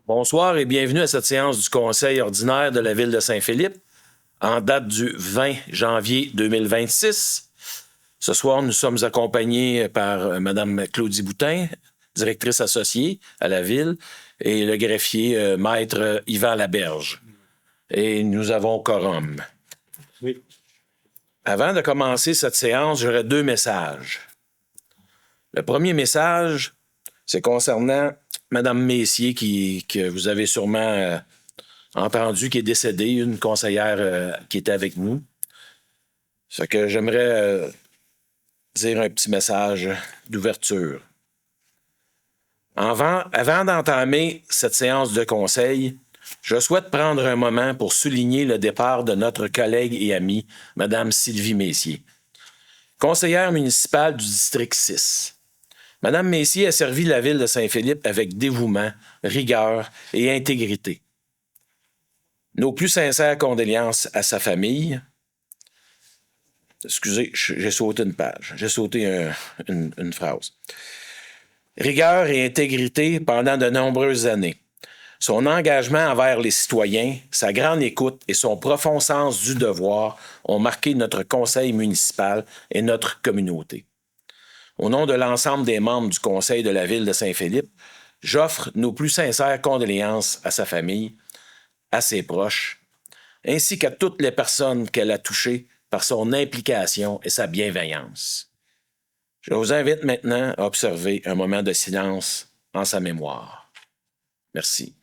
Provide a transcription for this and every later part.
Bonsoir et bienvenue à cette séance du Conseil ordinaire de la Ville de Saint-Philippe en date du 20 janvier 2026. Ce soir, nous sommes accompagnés par Mme Claudie Boutin, directrice associée à la Ville, et le greffier Maître Yvan Laberge. Et nous avons quorum. Oui. Avant de commencer cette séance, j'aurais deux messages. Le premier message, c'est concernant Mme Messier, que vous avez sûrement entendu, qui est décédée, une conseillère qui était avec nous. Ce que j'aimerais dire un petit message d'ouverture. Avant d'entamer cette séance de conseil, je souhaite prendre un moment pour souligner le départ de notre collègue et amie, Mme Sylvie Messier, conseillère municipale du district 6. Mme Messier a servi la ville de Saint-Philippe avec dévouement, rigueur et intégrité. Nos plus sincères condoléances à sa famille. Excusez, j'ai sauté une page. J'ai sauté une phrase. Rigueur et intégrité pendant de nombreuses années. Son engagement envers les citoyens, sa grande écoute et son profond sens du devoir ont marqué notre conseil municipal et notre communauté. Au nom de l'ensemble des membres du conseil de la ville de Saint-Philippe, j'offre nos plus sincères condoléances à sa famille, à ses proches, ainsi qu'à toutes les personnes qu'elle a touchées par son implication et sa bienveillance. Je vous invite maintenant à observer un moment de silence en sa mémoire. Merci.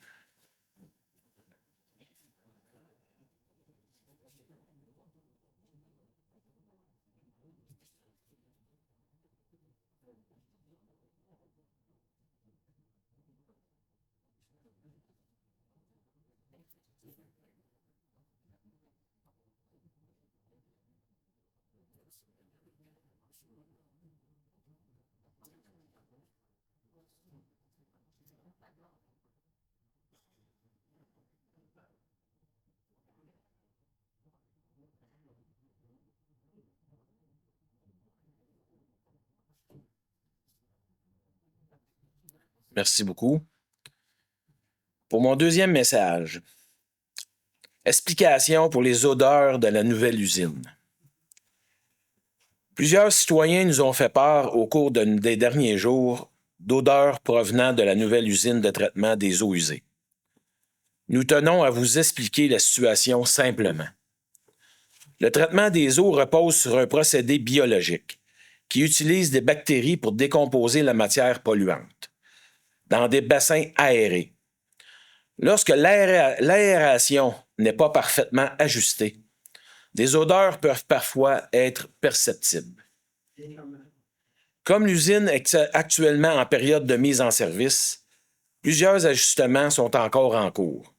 Merci beaucoup. Pour mon deuxième message, explication pour les odeurs de la nouvelle usine. Plusieurs citoyens nous ont fait part au cours des derniers jours d'odeurs provenant de la nouvelle usine de traitement des eaux usées. Nous tenons à vous expliquer la situation simplement. Le traitement des eaux repose sur un procédé biologique qui utilise des bactéries pour décomposer la matière polluante dans des bassins aérés. Lorsque l'aération n'est pas parfaitement ajustée, des odeurs peuvent parfois être perceptibles. Comme l'usine est actuellement en période de mise en service, plusieurs ajustements sont encore en cours.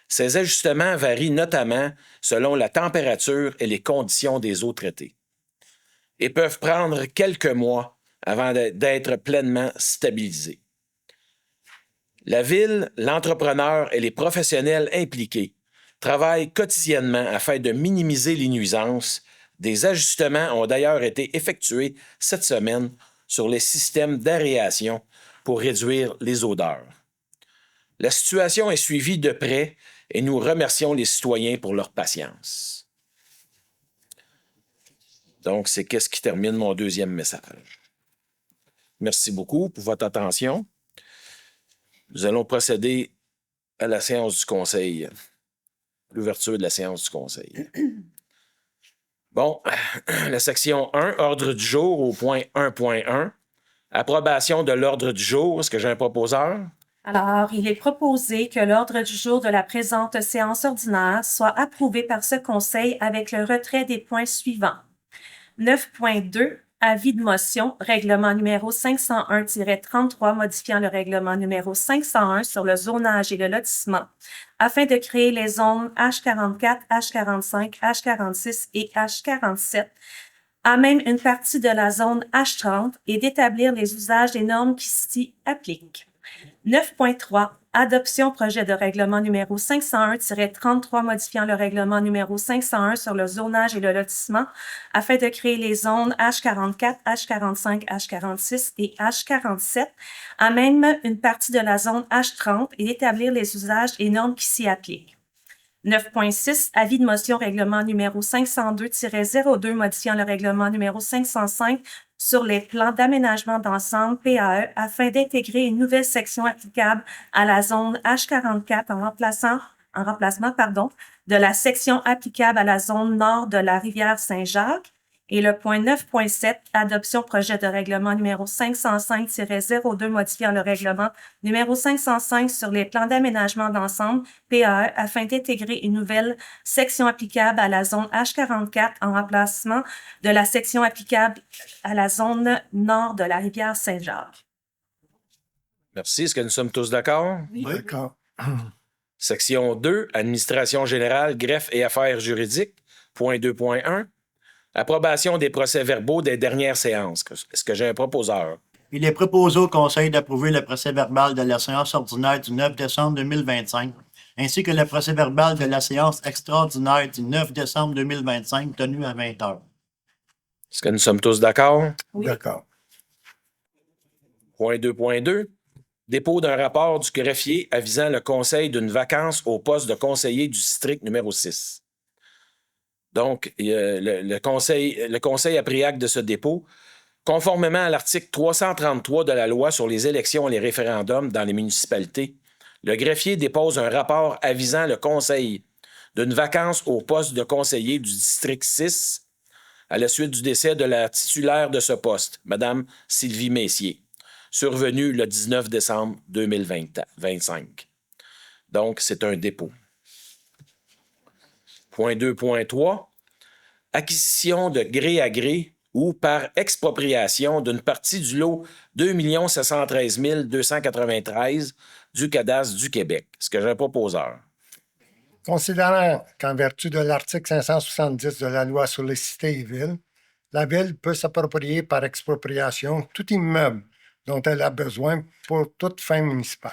Ces ajustements varient notamment selon la température et les conditions des eaux traitées et peuvent prendre quelques mois avant d'être pleinement stabilisés. La ville, l'entrepreneur et les professionnels impliqués travaillent quotidiennement afin de minimiser les nuisances. Des ajustements ont d'ailleurs été effectués cette semaine sur les systèmes d'aération pour réduire les odeurs. La situation est suivie de près et nous remercions les citoyens pour leur patience. Donc, c'est ce qui termine mon deuxième message. Merci beaucoup pour votre attention. Nous allons procéder à la séance du conseil, l'ouverture de la séance du conseil. Bon, la section 1, ordre du jour au point 1.1, approbation de l'ordre du jour. Est-ce que j'ai un proposeur? Alors, il est proposé que l'ordre du jour de la présente séance ordinaire soit approuvé par ce conseil avec le retrait des points suivants. 9.2, avis de motion, règlement numéro 501-33 modifiant le règlement numéro 501 sur le zonage et le lotissement afin de créer les zones H44, H45, H46 et H47 à même une partie de la zone H30 et d'établir les usages des normes qui s'y appliquent. 9.3. Adoption projet de règlement numéro 501-33 modifiant le règlement numéro 501 sur le zonage et le lotissement afin de créer les zones H44, H45, H46 et H47, à même une partie de la zone H30 et d'établir les usages et normes qui s'y appliquent. 9.6, avis de motion règlement numéro 502-02 modifiant le règlement numéro 505 sur les plans d'aménagement d'ensemble PAE afin d'intégrer une nouvelle section applicable à la zone H44 en remplacement de la section applicable à la zone nord de la rivière Saint-Jacques. Et le point 9.7, adoption projet de règlement numéro 505-02 modifiant le règlement numéro 505 sur les plans d'aménagement d'ensemble PAE afin d'intégrer une nouvelle section applicable à la zone H44 en remplacement de la section applicable à la zone nord de la rivière Saint-Jacques. Merci. Est-ce que nous sommes tous d'accord? Oui. D'accord. Section 2, Administration générale, greffe et affaires juridiques. Point 2.1. Approbation des procès-verbaux des dernières séances. Est-ce que j'ai un proposeur? Il est proposé au Conseil d'approuver le procès-verbal de la séance ordinaire du 9 décembre 2025, ainsi que le procès-verbal de la séance extraordinaire du 9 décembre 2025 tenue à 20 heures. Est-ce que nous sommes tous d'accord? Oui. D'accord. Point 2.2. Dépôt d'un rapport du greffier avisant le Conseil d'une vacance au poste de conseiller du district numéro 6. Donc, le conseil a pris acte de ce dépôt. Conformément à l'article 333 de la loi sur les élections et les référendums dans les municipalités, le greffier dépose un rapport avisant le Conseil d'une vacance au poste de conseiller du district 6 à la suite du décès de la titulaire de ce poste, Mme Sylvie Messier, survenu le 19 décembre 2025. Donc, c'est un dépôt. Point 2.3. Acquisition de gré à gré ou par expropriation d'une partie du lot 2 713 293 du cadastre du Québec. Est-ce que j'ai un proposeur? Considérant qu'en vertu de l'article 570 de la loi sur les cités et villes, la Ville peut s'approprier par expropriation tout immeuble dont elle a besoin pour toute fin municipale.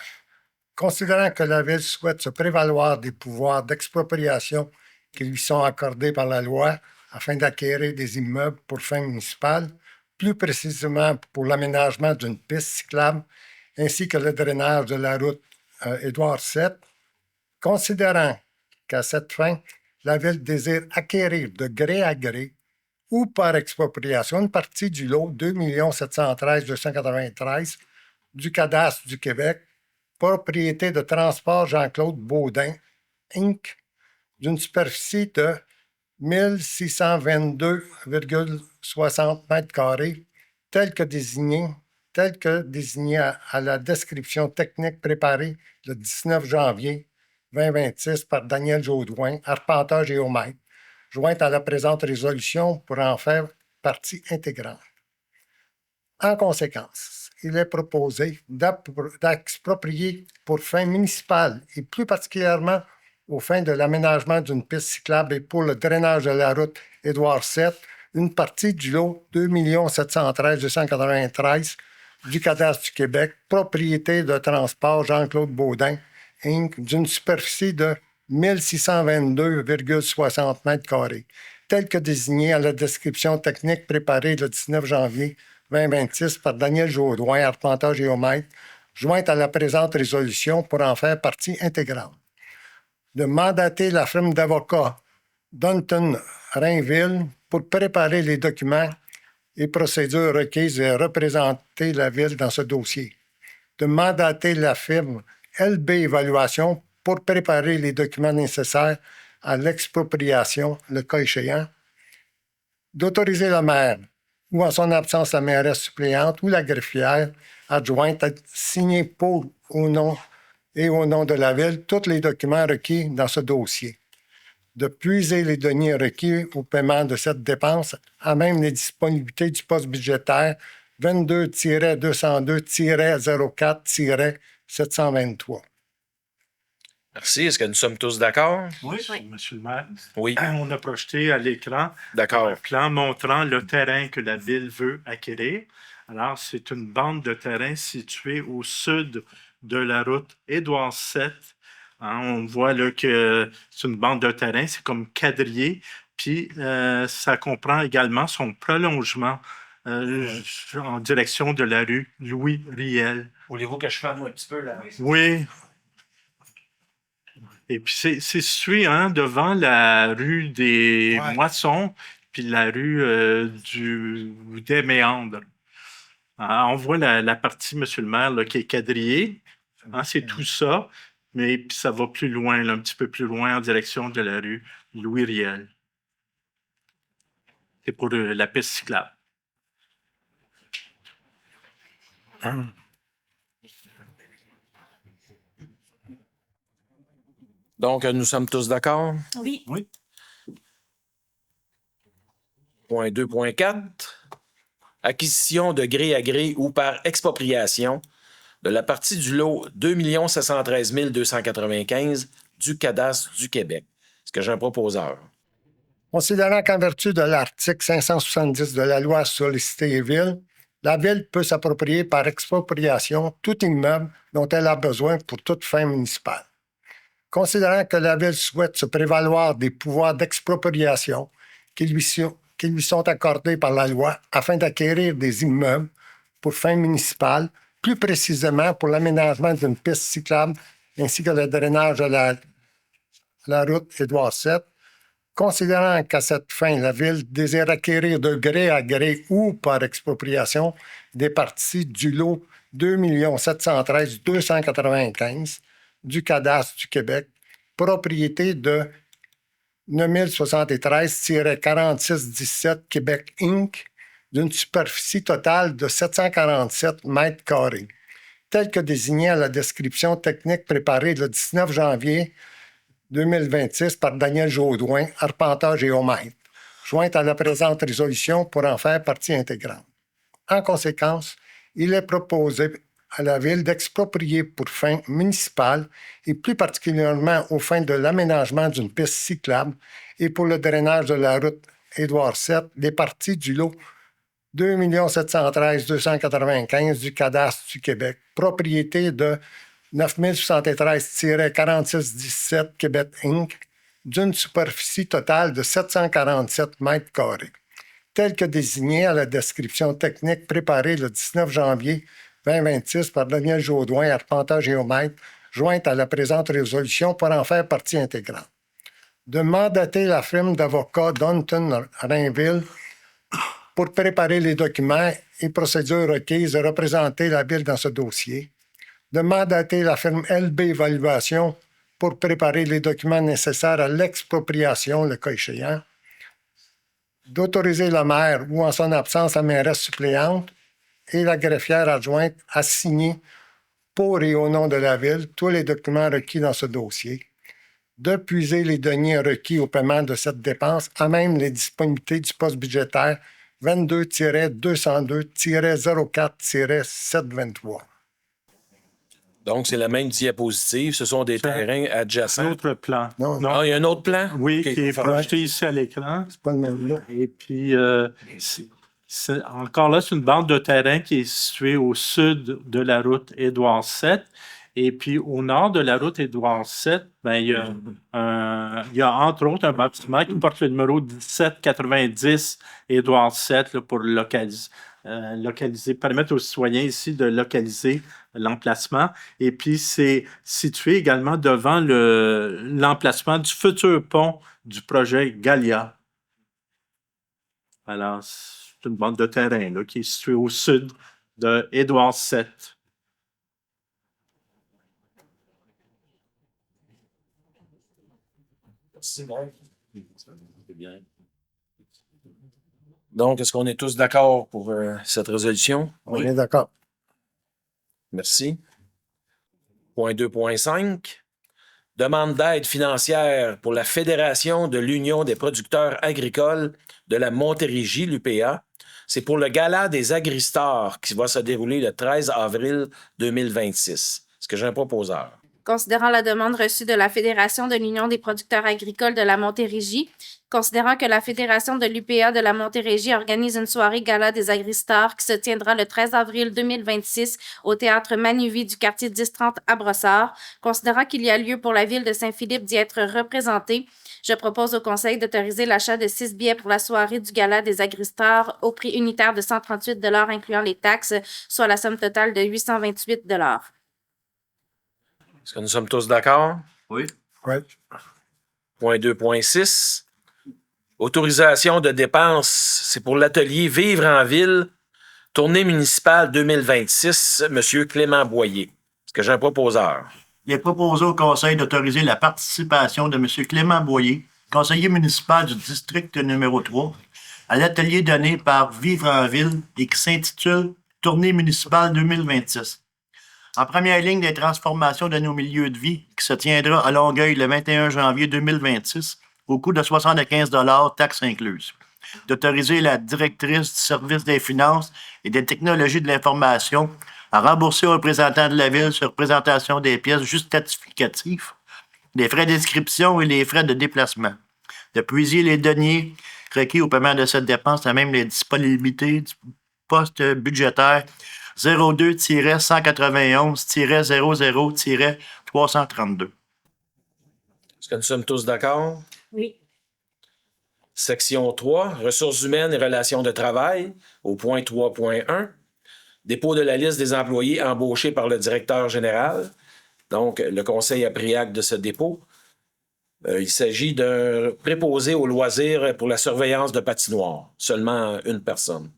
Considérant que la Ville souhaite se prévaloir des pouvoirs d'expropriation qui lui sont accordés par la loi afin d'acquérir des immeubles pour fin municipale, plus précisément pour l'aménagement d'une piste cyclable ainsi que le drainage de la route Édouard VII, considérant qu'à cette fin, la Ville désire acquérir de gré à gré ou par expropriation une partie du lot 2 713 293 du cadastre du Québec, propriété de Transport Jean-Claude Baudin, Inc., d'une superficie de 1622,60 m², tel que désigné à la description technique préparée le 19 janvier 2026 par Daniel Jaudoin, arpenteur géomètre, jointe à la présente résolution pour en faire partie intégrante. En conséquence, il est proposé d'exproprier pour fin municipale et plus particulièrement aux fins de l'aménagement d'une piste cyclable et pour le drainage de la route Édouard VII, une partie du lot 2 713 293 du cadastre du Québec, propriété de Transport Jean-Claude Baudin, Inc., d'une superficie de 1622,60 m², tel que désigné à la description technique préparée le 19 janvier 2026 par Daniel Jaudoin, arpenteur géomètre, jointe à la présente résolution pour en faire partie intégrante. De mandater la firme d'avocats Dunton Rainville pour préparer les documents et procédures requises et représenter la Ville dans ce dossier. De mandater la firme LB Évaluation pour préparer les documents nécessaires à l'expropriation, le cas échéant. D'autoriser le maire, ou en son absence la mairesse suppléante ou la greffière adjointe à signer pour ou non et au nom de la Ville tous les documents requis dans ce dossier, de puiser les deniers requis au paiement de cette dépense à même les disponibilités du poste budgétaire 22-202-04-723. Merci. Est-ce que nous sommes tous d'accord? Oui, Monsieur le maire. Oui. On a projeté à l'écran D'accord. un plan montrant le terrain que la Ville veut acquérir. Alors, c'est une bande de terrain située au sud de la route Édouard VII. Hein, on voit là que c'est une bande de terrain, c'est comme quadrillé, puis ça comprend également son prolongement en direction de la rue Louis-Riel. Voulez-vous que je ferme un petit peu là? Oui. Et puis c'est situé devant la rue des Moissons, puis la rue des Méandres. On voit la partie, monsieur le maire, là, qui est quadrillée. C'est tout ça, mais puis ça va plus loin, là, un petit peu plus loin en direction de la rue Louis-Riel. C'est pour la piste cyclable. Donc, nous sommes tous d'accord? Oui. Point 2.4. Acquisition de gré à gré ou par expropriation de la partie du lot 2 713 295 du cadastre du Québec. Est-ce que j'ai un proposeur? Considérant qu'en vertu de l'article 570 de la loi sur les cités et villes, la Ville peut s'approprier par expropriation tout immeuble dont elle a besoin pour toute fin municipale. Considérant que la Ville souhaite se prévaloir des pouvoirs d'expropriation qui lui sont accordés par la loi afin d'acquérir des immeubles pour fin municipale, plus précisément pour l'aménagement d'une piste cyclable ainsi que le drainage de la route Édouard VII, considérant qu'à cette fin, la Ville désire acquérir de gré à gré ou par expropriation des parties du lot 2 713 295 du cadastre du Québec, propriété de 9073-4617 Québec Inc., d'une superficie totale de 747 mètres carrés, tel que désigné à la description technique préparée le 19 janvier 2026 par Daniel Jaudoin, arpenteur géomètre, jointe à la présente résolution pour en faire partie intégrante. En conséquence, il est proposé à la Ville d'exproprier pour fin municipale et plus particulièrement aux fins de l'aménagement d'une piste cyclable et pour le drainage de la route Édouard VII des parties du lot 2 713 295 du cadastre du Québec, propriété de 9073-4617 Québec Inc., d'une superficie totale de 747 mètres carrés, tel que désigné à la description technique préparée le 19 janvier 2026 par Daniel Jaudoin, arpenteur géomètre, jointe à la présente résolution pour en faire partie intégrante. De mandater la firme d'avocats Dunton Rainville pour préparer les documents et procédures requises et représenter la Ville dans ce dossier. De mandater la firme LB Évaluation pour préparer les documents nécessaires à l'expropriation, le cas échéant. D'autoriser le maire ou, en son absence, la mairesse suppléante et la greffière adjointe à signer pour et au nom de la Ville tous les documents requis dans ce dossier, de puiser les deniers requis au paiement de cette dépense à même les disponibilités du poste budgétaire 22-202-04-723. Donc, c'est la même diapositive. Ce sont des terrains Un adjacents. autre plan. Non, Ah, il y a un autre plan? Oui, Ok. qui est projeté ici à l'écran. c'est pas le même là. Et puis, encore là, c'est une bande de terrain qui est située au sud de la route Édouard VII. Et puis, au nord de la route Édouard VII, ben, il y a entre autres un bâtiment qui porte le numéro 1790 Édouard VII là, pour localiser, permettre aux citoyens ici de localiser l'emplacement. Et puis, c'est situé également devant l'emplacement du futur pont du projet Galia. Alors, c'est une bande de terrain là, qui est située au sud de Édouard VII. Donc, est-ce qu'on est tous d'accord pour cette résolution? On est d'accord. Merci. Point 2.5. Demande d'aide financière pour la Fédération de l'Union des producteurs agricoles de la Montérégie, l'UPA. C'est pour le Gala des Agristars qui va se dérouler le 13 avril 2026. Est-ce que j'ai un proposeur? considérant la demande reçue de la Fédération de l'Union des producteurs agricoles de la Montérégie, considérant que la Fédération de l'UPA de la Montérégie organise une soirée gala des Agristars qui se tiendra le 13 avril 2026 au théâtre Manuvie du quartier 1030 à Brossard, considérant qu'il y a lieu pour la ville de Saint-Philippe d'y être représentée, je propose au Conseil d'autoriser l'achat de 6 billets pour la soirée du gala des Agristars au prix unitaire de 138 $ incluant les taxes, soit la somme totale de 828 $. Est-ce que nous sommes tous d'accord? Oui. Oui. Point 2.6. Autorisation de dépenses, c'est pour l'atelier Vivre en ville, tournée municipale 2026, M. Clément Boyer. Est-ce que j'ai un proposeur? Il est proposé au Conseil d'autoriser la participation de M. Clément Boyer, conseiller municipal du district numéro 3, à l'atelier donné par Vivre en ville et qui s'intitule Tournée municipale 2026. En première ligne des transformations de nos milieux de vie, qui se tiendra à Longueuil le 21 janvier 2026, au coût de 75 $, taxes incluses. D'autoriser la directrice du service des finances et des technologies de l'information à rembourser aux représentants de la ville sur présentation des pièces justificatives, les frais d'inscription et les frais de déplacement. De puiser les deniers requis au paiement de cette dépense à même les disponibilités du poste budgétaire 02-191-00-332. Est-ce que nous sommes tous d'accord? Oui. Section 3, ressources humaines et relations de travail, au point 3.1. Dépôt de la liste des employés embauchés par le directeur général. Donc, le conseil a pris acte de ce dépôt. Il s'agit d'un préposé aux loisirs pour la surveillance de patinoires. Seulement une personne.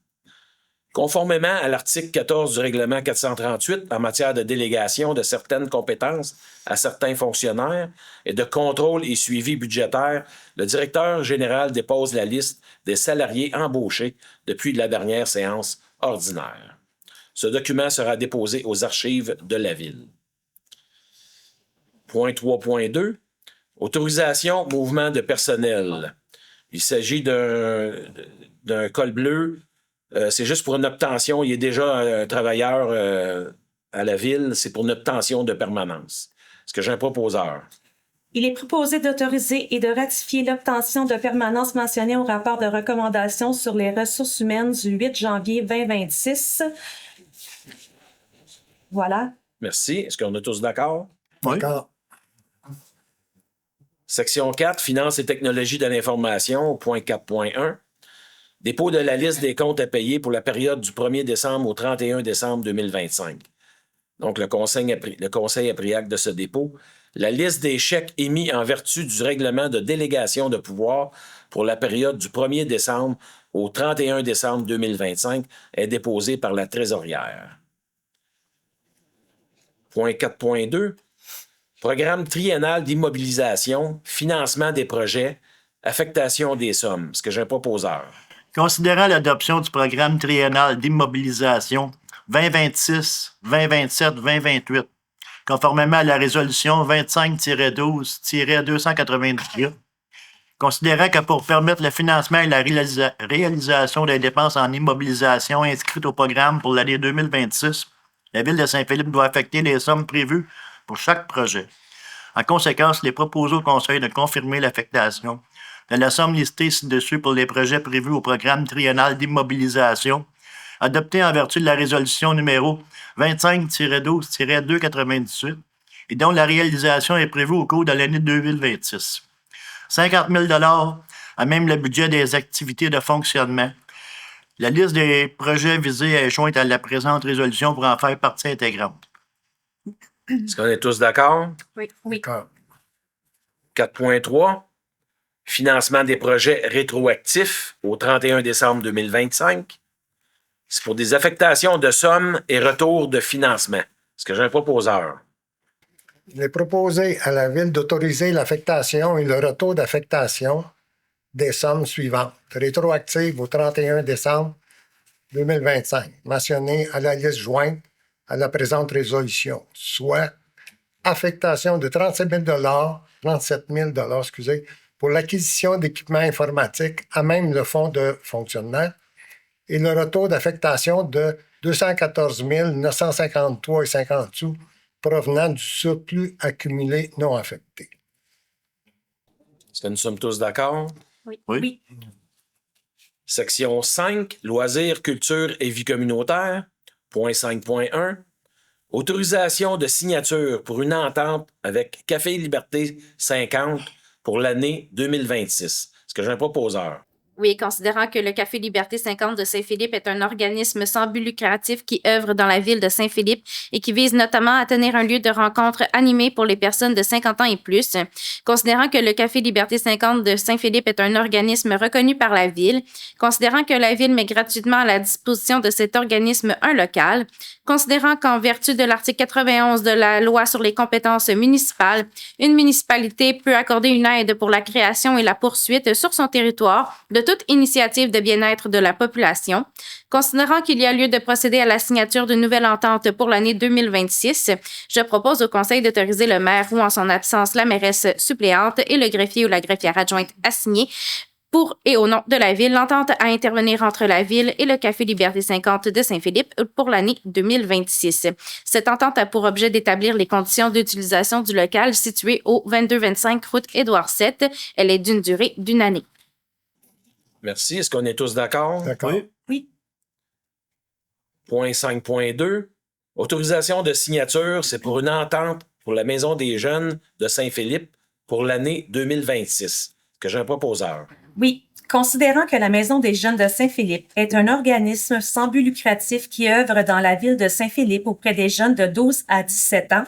Conformément à l'article 14 du règlement 438 en matière de délégation de certaines compétences à certains fonctionnaires et de contrôle et suivi budgétaire, le directeur général dépose la liste des salariés embauchés depuis la dernière séance ordinaire. Ce document sera déposé aux archives de la Ville. Point 3.2. Autorisation mouvement de personnel. Il s'agit d'un col bleu. C'est juste pour une obtention. Il est déjà un travailleur à la Ville. C'est pour une obtention de permanence. Est-ce que j'ai un proposeur? Il est proposé d'autoriser et de ratifier l'obtention de permanence mentionnée au rapport de recommandation sur les ressources humaines du 8 janvier 2026. Voilà. Merci. Est-ce qu'on est tous d'accord? Oui. D'accord. Section 4, Finances et technologies de l'information, au point 4.1. Dépôt de la liste des comptes à payer pour la période du 1er décembre au 31 décembre 2025. Donc, le conseil a pris acte de ce dépôt. La liste des chèques émis en vertu du règlement de délégation de pouvoir pour la période du 1er décembre au 31 décembre 2025 est déposée par la trésorière. Point 4.2. Programme triennal d'immobilisation, financement des projets, affectation des sommes. Est-ce que j'ai un proposeur? Considérant l'adoption du programme triennal d'immobilisation 2026, 2027, 2028, conformément à la résolution 25-12-298, considérant que pour permettre le financement et la réalisation des dépenses en immobilisation inscrites au programme pour l'année 2026, la Ville de Saint-Philippe doit affecter les sommes prévues pour chaque projet. En conséquence, il est proposé au Conseil de confirmer l'affectation de la somme listée ci-dessus pour les projets prévus au programme triennal d'immobilisation, adopté en vertu de la résolution numéro 25-12-298 et dont la réalisation est prévue au cours de l'année 2026. 50 000 $ à même le budget des activités de fonctionnement. La liste des projets visés est jointe à la présente résolution pour en faire partie intégrante. Est-ce qu'on est tous d'accord? Oui. D'accord. 4.3. Financement des projets rétroactifs au 31 décembre 2025. C'est pour des affectations de sommes et retours de financement. Est-ce que j'ai un proposeur? Il est proposé à la Ville d'autoriser l'affectation et le retour d'affectation des sommes suivantes, rétroactives au 31 décembre 2025, mentionnées à la liste jointe à la présente résolution, soit affectation de 37 000 pour l'acquisition d'équipements informatiques à même le fonds de fonctionnement et le retour d'affectation de 214 953,50 sous provenant du surplus accumulé non affecté. Est-ce que nous sommes tous d'accord? Oui. Section 5, loisirs, culture et vie communautaire. Point 5.1. Autorisation de signature pour une entente avec Café Liberté 50 pour l'année 2026. Est-ce que j'ai un proposeur? Oui, considérant que le Café Liberté 50 de Saint-Philippe est un organisme sans but lucratif qui œuvre dans la ville de Saint-Philippe et qui vise notamment à tenir un lieu de rencontre animé pour les personnes de 50 ans et plus. Considérant que le Café Liberté 50 de Saint-Philippe est un organisme reconnu par la ville. Considérant que la ville met gratuitement à la disposition de cet organisme un local. Considérant qu'en vertu de l'article 91 de la loi sur les compétences municipales, une municipalité peut accorder une aide pour la création et la poursuite sur son territoire de toute initiative de bien-être de la population. Considérant qu'il y a lieu de procéder à la signature d'une nouvelle entente pour l'année 2026, je propose au Conseil d'autoriser le maire ou en son absence la mairesse suppléante et le greffier ou la greffière adjointe à signer pour et au nom de la Ville, l'entente à intervenir entre la Ville et le Café Liberté 50 de Saint-Philippe pour l'année 2026. Cette entente a pour objet d'établir les conditions d'utilisation du local situé au 2225 route Édouard VII. Elle est d'une durée d'1 année. Merci. Est-ce qu'on est tous d'accord? D'accord. Oui. Point 5.2. Autorisation de signature, c'est pour une entente pour la Maison des jeunes de Saint-Philippe pour l'année 2026. Est-ce que j'ai un proposeur? Oui. Considérant que la Maison des jeunes de Saint-Philippe est un organisme sans but lucratif qui œuvre dans la ville de Saint-Philippe auprès des jeunes de 12 à 17 ans,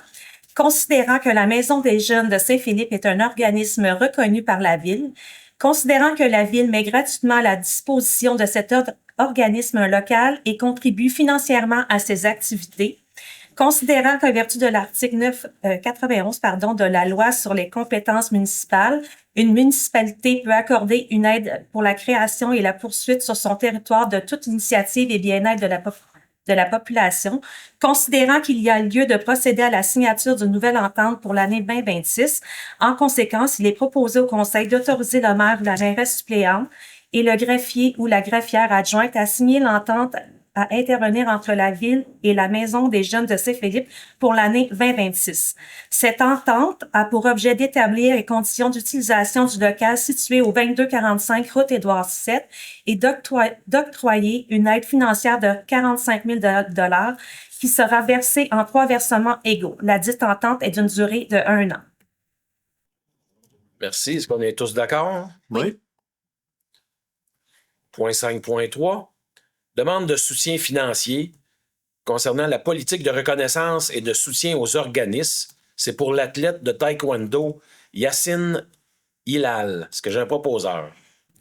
considérant que la Maison des jeunes de Saint-Philippe est un organisme reconnu par la ville, considérant que la ville met gratuitement à la disposition de cet organisme local et contribue financièrement à ses activités, considérant qu'en vertu de l'article 91 de la loi sur les compétences municipales, une municipalité peut accorder une aide pour la création et la poursuite sur son territoire de toute initiative et bien-être de la population, considérant qu'il y a lieu de procéder à la signature d'une nouvelle entente pour l'année 2026. En conséquence, il est proposé au Conseil d'autoriser le maire ou la mairesse suppléante et le greffier ou la greffière adjointe à signer l'entente à intervenir entre la Ville et la Maison des jeunes de Saint-Philippe pour l'année 2026. Cette entente a pour objet d'établir les conditions d'utilisation du local situé au 2245 route Édouard VII et d'octroyer une aide financière de 45 000 $ qui sera versée en 3 versements égaux. La dite entente est d'une durée de 1 an. Merci. Est-ce qu'on est tous d'accord? Oui. Point 5.3. Demande de soutien financier concernant la politique de reconnaissance et de soutien aux organismes. C'est pour l'athlète de taekwondo Yassine Hilal. Est-ce que j'ai un proposeur?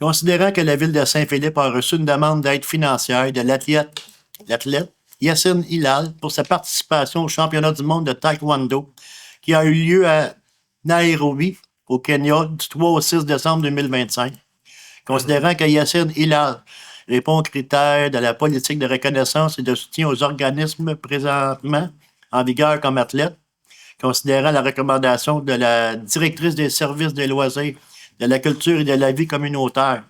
Considérant que la Ville de Saint-Philippe a reçu une demande d'aide financière de l'athlète Yassine Hilal pour sa participation au championnat du monde de taekwondo qui a eu lieu à Nairobi, au Kenya, du 3 au 6 décembre 2025. Considérant que Yassine Hilal répond aux critères de la politique de reconnaissance et de soutien aux organismes présentement en vigueur comme athlète, considérant la recommandation de la directrice des services des loisirs, de la culture et de la vie communautaire.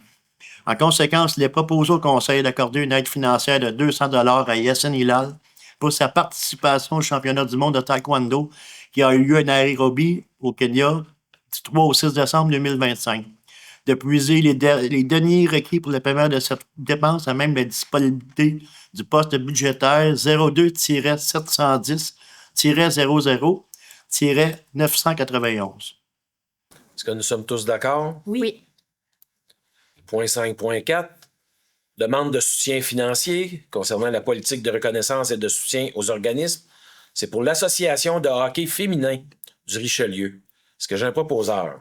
En conséquence, il est proposé au Conseil d'accorder une aide financière de 200 $ à Yassine Hilal pour sa participation au championnat du monde de taekwondo qui a eu lieu à Nairobi, au Kenya, du 3 au 6 décembre 2025. De puiser les deniers requis pour le paiement de cette dépense à même la disponibilité du poste budgétaire 02-710-00-991. Est-ce que nous sommes tous d'accord? Oui. Point 5.4. Demande de soutien financier concernant la politique de reconnaissance et de soutien aux organismes. C'est pour l'Association de hockey féminin du Richelieu. Est-ce que j'ai un proposeur?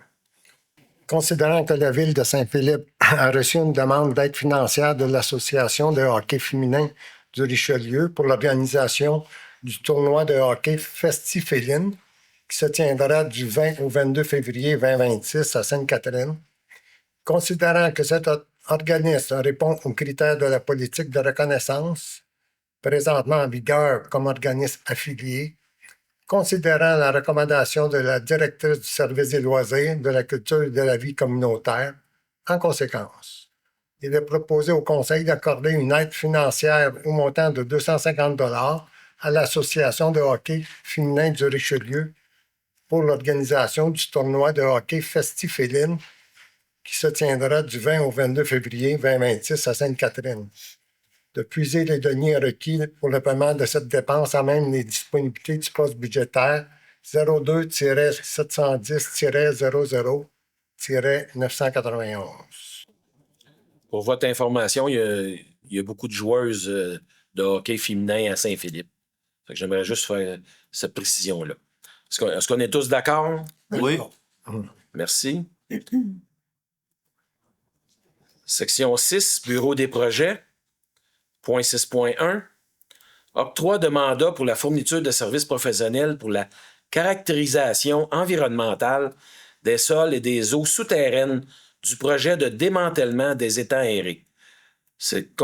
Considérant que la Ville de Saint-Philippe a reçu une demande d'aide financière de l'Association de hockey féminin du Richelieu pour l'organisation du tournoi de hockey Festiféline qui se tiendra du 20 au 22 février 2026 à Sainte-Catherine, considérant que cet organisme répond aux critères de la politique de reconnaissance présentement en vigueur comme organisme affilié, considérant la recommandation de la directrice du service des loisirs, de la culture et de la vie communautaire, en conséquence, il est proposé au Conseil d'accorder une aide financière au montant de 250 $ à l'Association de hockey féminin du Richelieu pour l'organisation du tournoi de hockey Festiféline qui se tiendra du 20 au 22 février 2026 à Sainte-Catherine. De puiser les deniers requis pour le paiement de cette dépense à même les disponibilités du poste budgétaire 02-710-00-991. Pour votre information, il y a beaucoup de joueuses de hockey féminin à Saint-Philippe. Fait que j'aimerais juste faire cette précision-là. Est-ce qu'on est tous d'accord? Oui. Merci. Section 6, Bureau des projets. Point 6.1. Octroi de mandat pour la fourniture de services professionnels pour la caractérisation environnementale des sols et des eaux souterraines du projet de démantèlement des étangs aérés. C'est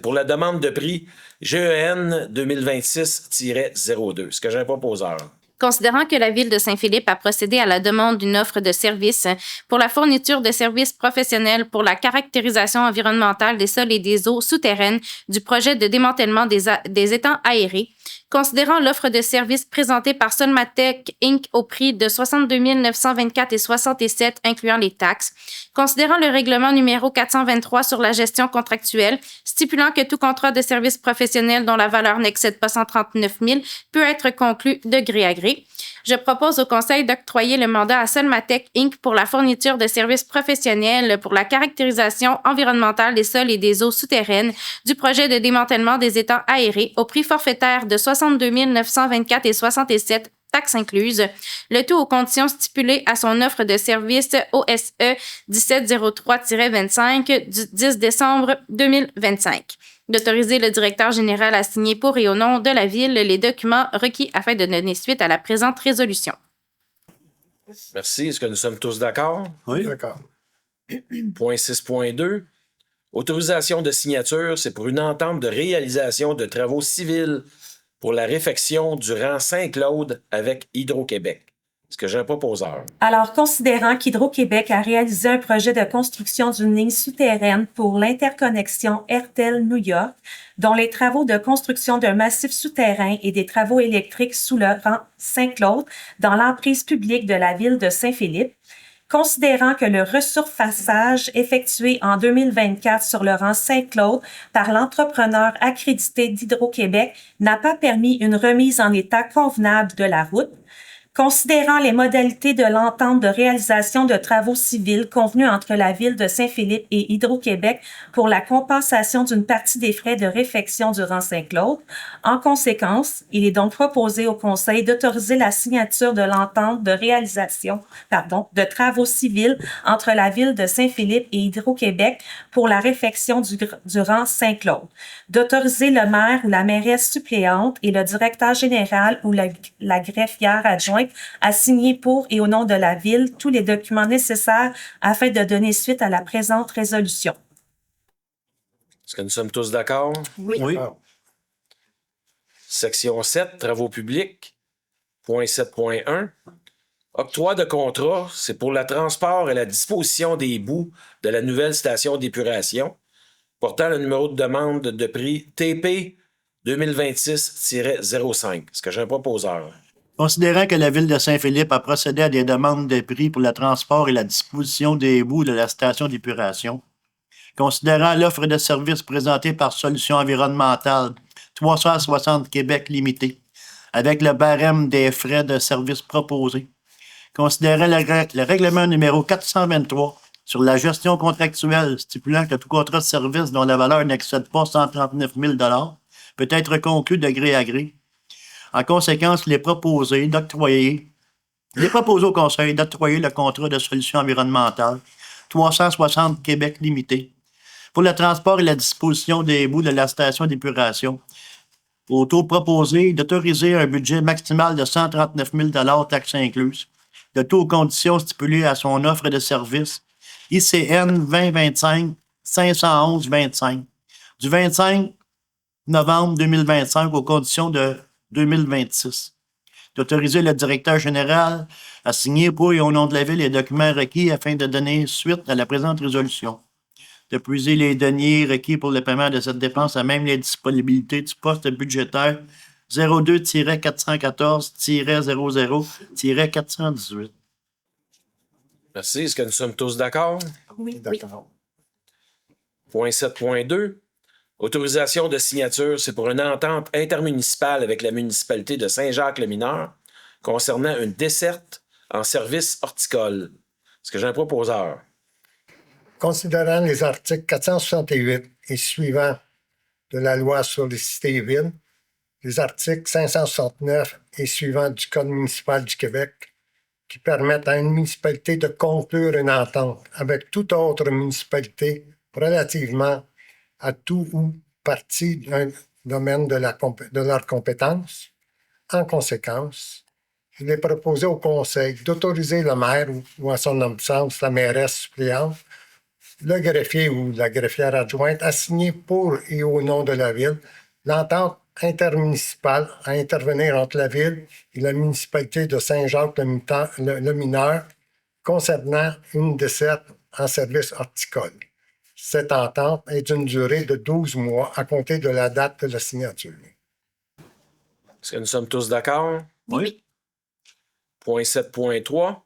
pour la demande de prix GEN 2026-02, ce que j'ai un proposeur. Considérant que la Ville de Saint-Philippe a procédé à la demande d'une offre de service pour la fourniture de services professionnels pour la caractérisation environnementale des sols et des eaux souterraines du projet de démantèlement des étangs aérés, considérant l'offre de services présentée par Solmatec Inc. au prix de 62 924,67 incluant les taxes, considérant le règlement numéro 423 sur la gestion contractuelle, stipulant que tout contrat de service professionnel dont la valeur n'excède pas 139 000 peut être conclu de gré à gré. Je propose au Conseil d'octroyer le mandat à Solmatec Inc. pour la fourniture de services professionnels pour la caractérisation environnementale des sols et des eaux souterraines du projet de démantèlement des étangs aérés au prix forfaitaire de 62 924,67 taxes incluses, le tout aux conditions stipulées à son offre de service OSE 1703-25 du 10 décembre 2025. D'autoriser le directeur général à signer pour et au nom de la Ville les documents requis afin de donner suite à la présente résolution. Merci. Est-ce que nous sommes tous d'accord? Oui. D'accord. Point 6.2. Autorisation de signature, c'est pour une entente de réalisation de travaux civils pour la réfection du rang Saint-Claude avec Hydro-Québec. Est-ce que j'ai un proposeur? Alors, considérant qu'Hydro-Québec a réalisé un projet de construction d'une ligne souterraine pour l'interconnexion Hertel-New York, dont les travaux de construction d'un massif souterrain et des travaux électriques sous le rang Saint-Claude dans l'emprise publique de la ville de Saint-Philippe, considérant que le resurfaçage effectué en 2024 sur le rang Saint-Claude par l'entrepreneur accrédité d'Hydro-Québec n'a pas permis une remise en état convenable de la route, considérant les modalités de l'entente de réalisation de travaux civils convenus entre la Ville de Saint-Philippe et Hydro-Québec pour la compensation d'une partie des frais de réfection du rang Saint-Claude. En conséquence, il est donc proposé au Conseil d'autoriser la signature de l'entente de réalisation, de travaux civils entre la Ville de Saint-Philippe et Hydro-Québec pour la réfection du rang Saint-Claude, d'autoriser le maire ou la mairesse suppléante et le directeur général ou la greffière adjointe à signer pour et au nom de la Ville tous les documents nécessaires afin de donner suite à la présente résolution. Est-ce que nous sommes tous d'accord? Oui. Section 7, Travaux publics. Point 7.1. Octroi de contrat, c'est pour le transport et la disposition des boues de la nouvelle station d'épuration, portant le numéro de demande de prix TP 2026-05. Est-ce que j'ai un proposeur? Considérant que la Ville de Saint-Philippe a procédé à des demandes de prix pour le transport et la disposition des boues de la station d'épuration, considérant l'offre de services présentée par Solutions environnementales 360 Québec Limité, avec le barème des frais de service proposés, considérant le règlement numéro 423 sur la gestion contractuelle stipulant que tout contrat de service dont la valeur n'excède pas 139 000 peut être conclu de gré à gré. En conséquence, il est proposé au Conseil d'octroyer le contrat de solutions environnementales 360 Québec Limité pour le transport et la disposition des boues de la station d'épuration. Au taux proposé, d'autoriser un budget maximal de 139 000 taxes incluses, de taux aux conditions stipulées à son offre de service ICN 2025-511-25 du 25 novembre 2025 aux conditions de 2026. D'autoriser le directeur général à signer pour et au nom de la Ville les documents requis afin de donner suite à la présente résolution. d'épuiser les deniers requis pour le paiement de cette dépense à même les disponibilités du poste budgétaire 02-414-00-418. Merci. Est-ce que nous sommes tous d'accord? Oui. D'accord. Point 7.2. Autorisation de signature, c'est pour une entente intermunicipale avec la municipalité de Saint-Jacques-le-Mineur concernant une desserte en service horticole. Est-ce que j'ai un proposeur? Considérant les articles 468 et suivants de la loi sur les cités et villes, les articles 569 et suivants du Code municipal du Québec, qui permettent à une municipalité de conclure une entente avec toute autre municipalité relativement à tout ou partie d'un domaine de leur compétence. En conséquence, il est proposé au Conseil d'autoriser le maire ou en son absence la mairesse suppléante, le greffier ou la greffière adjointe à signer pour et au nom de la ville l'entente intermunicipale à intervenir entre la ville et la municipalité de Saint-Jacques-le-Mineur concernant une desserte en service horticole. Cette entente est d'une durée de 12 mois à compter de la date de la signature. Est-ce que nous sommes tous d'accord? Oui. Point 7.3.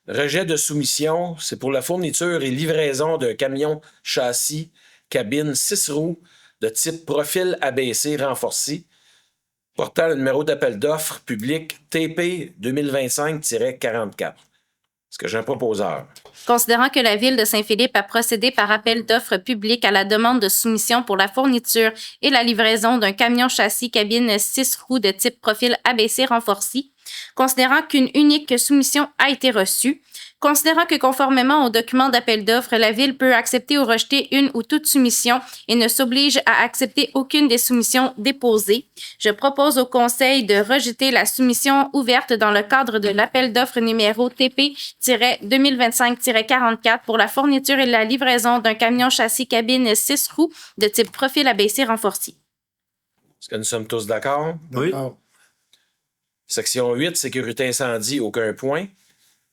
Rejet de soumission, c'est pour la fourniture et livraison d'un camion châssis cabine 6 roues de type profil ABC renforcé, portant le numéro d'appel d'offres public TP 2025-44. Est-ce que j'ai un proposeur? Considérant que la Ville de Saint-Philippe a procédé par appel d'offres public à la demande de soumission pour la fourniture et la livraison d'un camion châssis cabine 6 roues de type profil ABC renforcé, considérant qu'une unique soumission a été reçue, considérant que conformément au document d'appel d'offres, la Ville peut accepter ou rejeter une ou toute soumission et ne s'oblige à accepter aucune des soumissions déposées, je propose au Conseil de rejeter la soumission ouverte dans le cadre de l'appel d'offres numéro TP-2025-44 pour la fourniture et la livraison d'un camion châssis cabine 6 roues de type profil ABC renforcé. Est-ce que nous sommes tous d'accord? Oui. D'accord. Section 8, sécurité incendie, aucun point.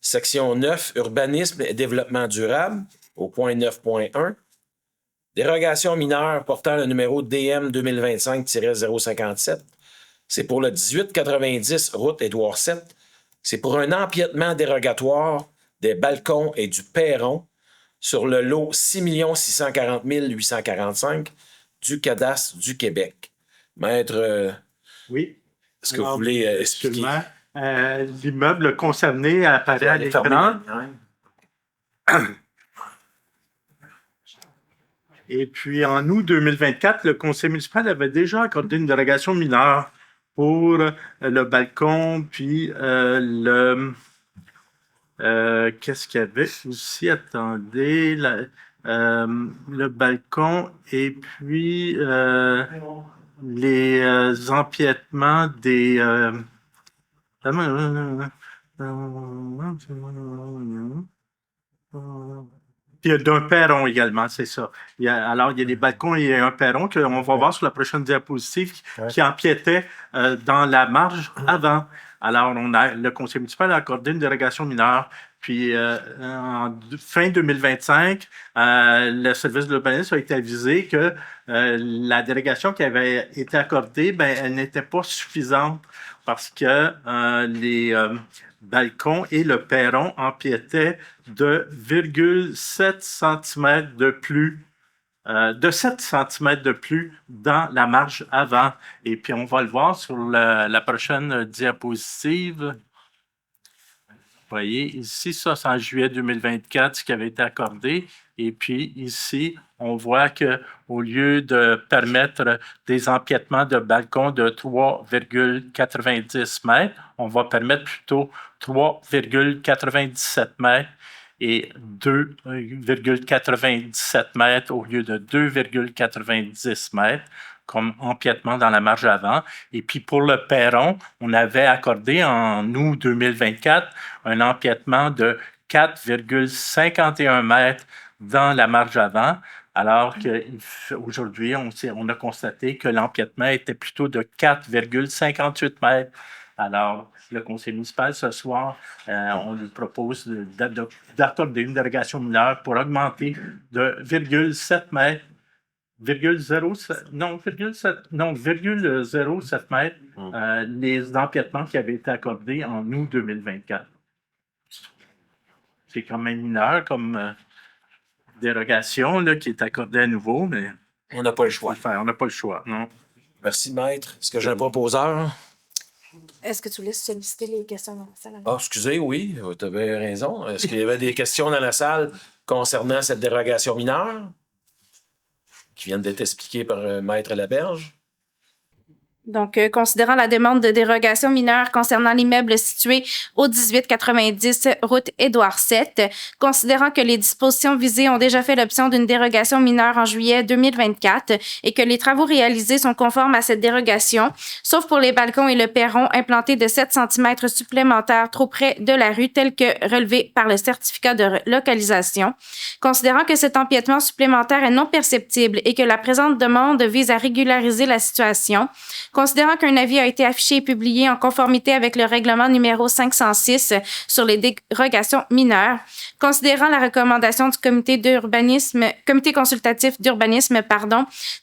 Section 9, urbanisme et développement durable, au point 9.1. Dérogation mineure portant le numéro DM 2025-057. C'est pour le 1890 route Édouard VII. C'est pour un empiètement dérogatoire des balcons et du perron sur le lot 6 640 845 du cadastre du Québec. Maître, Oui. est-ce que vous voulez expliquer? Absolument. L'immeuble concerné apparaît à l'écran. Et puis, en août 2024, le conseil municipal avait déjà accordé une dérogation mineure pour le balcon, puis qu'est-ce qu'il y avait aussi? Attendez, le balcon et puis les empiètements des... Puis d'un perron également, c'est ça. Alors, il y a des balcons et un perron qu'on va voir sur la prochaine diapositive qui empiétait dans la marge avant. Alors, le conseil municipal a accordé une dérogation mineure. Puis, en fin 2025, le service de l'urbanisme a été avisé que la dérogation qui avait été accordée, elle n'était pas suffisante parce que les balcons et le perron empiétaient de 7 cm de plus, de 7 cm de plus dans la marge avant. Et puis, on va le voir sur la prochaine diapositive. Vous voyez, ici, ça, c'est en juillet 2024, ce qui avait été accordé. Et puis, ici, on voit qu'au lieu de permettre des empiètements de balcons de 3,90 mètres, on va permettre plutôt 3,97 mètres et 2,97 mètres au lieu de 2,90 mètres comme empiètement dans la marge avant. Et puis pour le perron, on avait accordé en août 2024 un empiètement de 4,51 mètres dans la marge avant, alors qu'aujourd'hui, on a constaté que l'empiètement était plutôt de 4,58 mètres Alors, le conseil municipal, ce soir, on lui propose d'accorder une dérogation mineure pour augmenter de 0,7 mètres, 0,07 mètres les empiètements qui avaient été accordés en août 2024. C'est quand même mineur comme dérogation là, qui est accordée à nouveau, mais On n'a pas le choix. on n'a pas le choix, non? Merci, maître. Est-ce que j'ai un proposeur? Est-ce que tu voulais solliciter les questions dans la salle? Ah, excusez, oui, tu avais raison. Est-ce qu'il y avait des questions dans la salle concernant cette dérogation mineure qui viennent d'être expliquées par Maître Laberge? Donc, considérant la demande de dérogation mineure concernant l'immeuble situé au 1890 route Édouard VII, considérant que les dispositions visées ont déjà fait l'option d'une dérogation mineure en juillet 2024 et que les travaux réalisés sont conformes à cette dérogation, sauf pour les balcons et le perron implantés de 7 cm supplémentaires trop près de la rue, tel que relevé par le certificat de localisation, considérant que cet empiètement supplémentaire est non perceptible et que la présente demande vise à régulariser la situation, considérant qu'un avis a été affiché et publié en conformité avec le règlement numéro 506 sur les dérogations mineures, considérant la recommandation du comité consultatif d'urbanisme,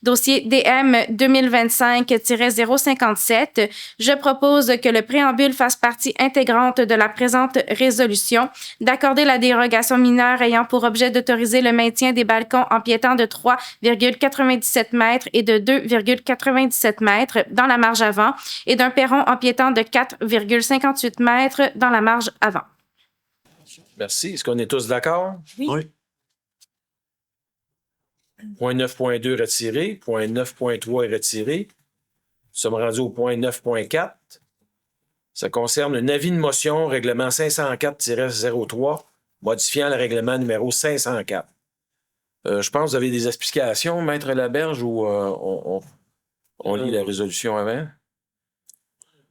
dossier DM 2025-057, je propose que le préambule fasse partie intégrante de la présente résolution, d'accorder la dérogation mineure ayant pour objet d'autoriser le maintien des balcons empiétants de 3,97 mètres et de 2,97 mètres dans la marge avant et d'un perron empiétant de 4,58 mètres dans la marge avant. Merci. Est-ce qu'on est tous d'accord? Oui. Point 9.2 retiré. Point 9.3 est retiré. Nous sommes rendus au point 9.4. Ça concerne un avis de motion, règlement 504-03, modifiant le règlement numéro 504. Je pense que vous avez des explications, Maître Laberge, ou on lit la résolution avant?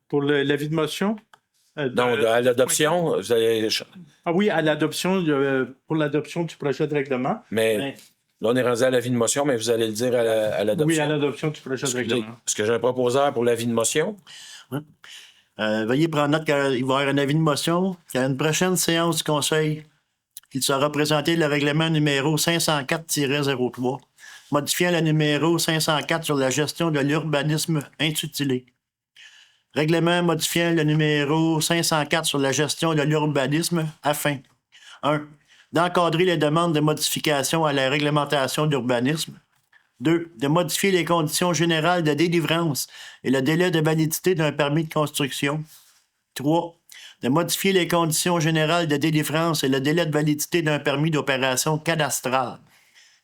Pour l'avis de motion? Donc, à l'adoption, vous allez... Ah oui, à l'adoption, pour l'adoption du projet de règlement. Mais là, on est rendu à l'avis de motion, mais vous allez le dire à l'adoption. Oui, à l'adoption du projet de règlement. Est-ce que j'ai un proposeur pour l'avis de motion? Oui. Veuillez prendre note qu'il va y avoir un avis de motion, qu'à une prochaine séance du Conseil, il sera présenté le règlement numéro 504-03, modifiant le numéro 504 sur la gestion de l'urbanisme intitulé. Règlement modifiant le numéro 504 sur la gestion de l'urbanisme afin 1. D'encadrer les demandes de modification à la réglementation d'urbanisme. 2. De modifier les conditions générales de délivrance et le délai de validité d'un permis de construction. 3. De modifier les conditions générales de délivrance et le délai de validité d'un permis d'opération cadastrale.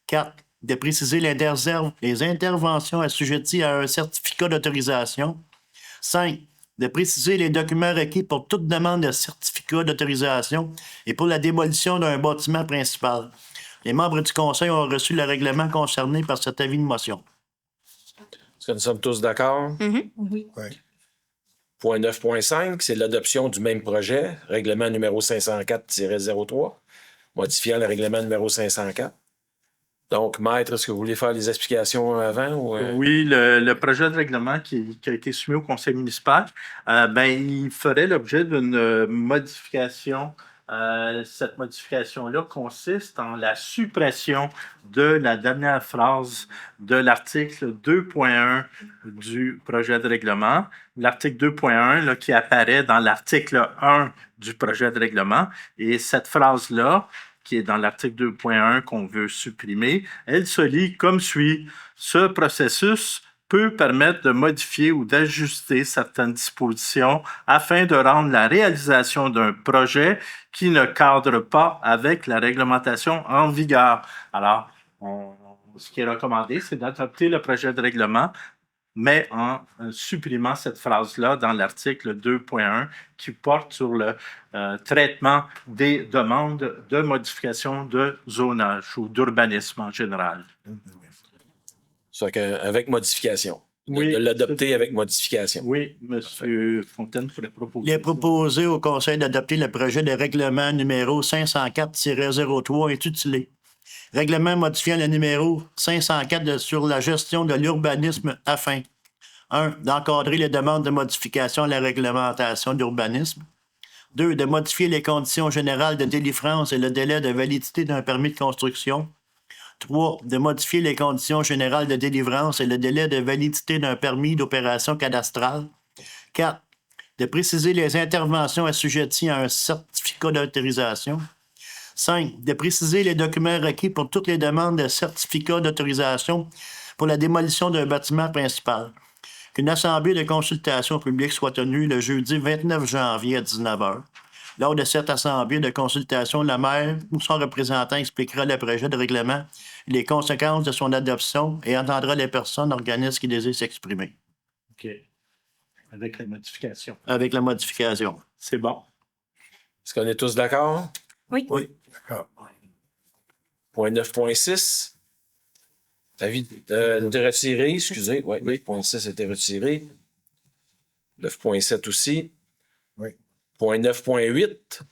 4. De préciser les interventions assujetties à un certificat d'autorisation. 5. De préciser les documents requis pour toute demande de certificat d'autorisation et pour la démolition d'un bâtiment principal. Les membres du Conseil ont reçu le règlement concerné par cet avis de motion. Est-ce que nous sommes tous d'accord? Oui. Point 9.5, c'est l'adoption du même projet, règlement numéro 504-03, modifiant le règlement numéro 504. Donc, Maître, est-ce que vous voulez faire les explications avant? Ou, Oui, le projet de règlement qui a été soumis au conseil municipal, il ferait l'objet d'une modification. Cette modification-là consiste en la suppression de la dernière phrase de l'article 2.1 du projet de règlement. L'article 2.1 là, qui apparaît dans l'article 1 du projet de règlement. Et cette phrase-là, qui est dans l'article 2.1 qu'on veut supprimer, elle se lit comme suit. Ce processus peut permettre de modifier ou d'ajuster certaines dispositions afin de rendre la réalisation d'un projet qui ne cadre pas avec la réglementation en vigueur. Alors, ce qui est recommandé, c'est d'adopter le projet de règlement, mais en supprimant cette phrase-là dans l'article 2.1 qui porte sur le traitement des demandes de modification de zonage ou d'urbanisme en général. soit avec modification. Oui, de l'adopter avec modification. Oui, M. Fontaine pourrait proposer. Il est proposé au Conseil d'adopter le projet de règlement numéro 504-03 intitulé Règlement modifiant le numéro 504 sur la gestion de l'urbanisme afin 1. D'encadrer les demandes de modification à la réglementation d'urbanisme. 2. De modifier les conditions générales de délivrance et le délai de validité d'un permis de construction. 3. De modifier les conditions générales de délivrance et le délai de validité d'un permis d'opération cadastrale. 4. De préciser les interventions assujetties à un certificat d'autorisation. 5. De préciser les documents requis pour toutes les demandes de certificat d'autorisation pour la démolition d'un bâtiment principal. Qu'une assemblée de consultation publique soit tenue le jeudi 29 janvier à 19h. Lors de cette assemblée de consultation, le maire ou son représentant expliquera le projet de règlement et les conséquences de son adoption et entendra les personnes, organismes qui désirent s'exprimer. OK. Avec la modification. Avec la modification. C'est bon. Est-ce qu'on est tous d'accord? Oui. Oui. D'accord. Point 9.6. Avis de retirer, excusez. Oui, point 6 a été retiré. 9.7 aussi. Oui. Point 9.8.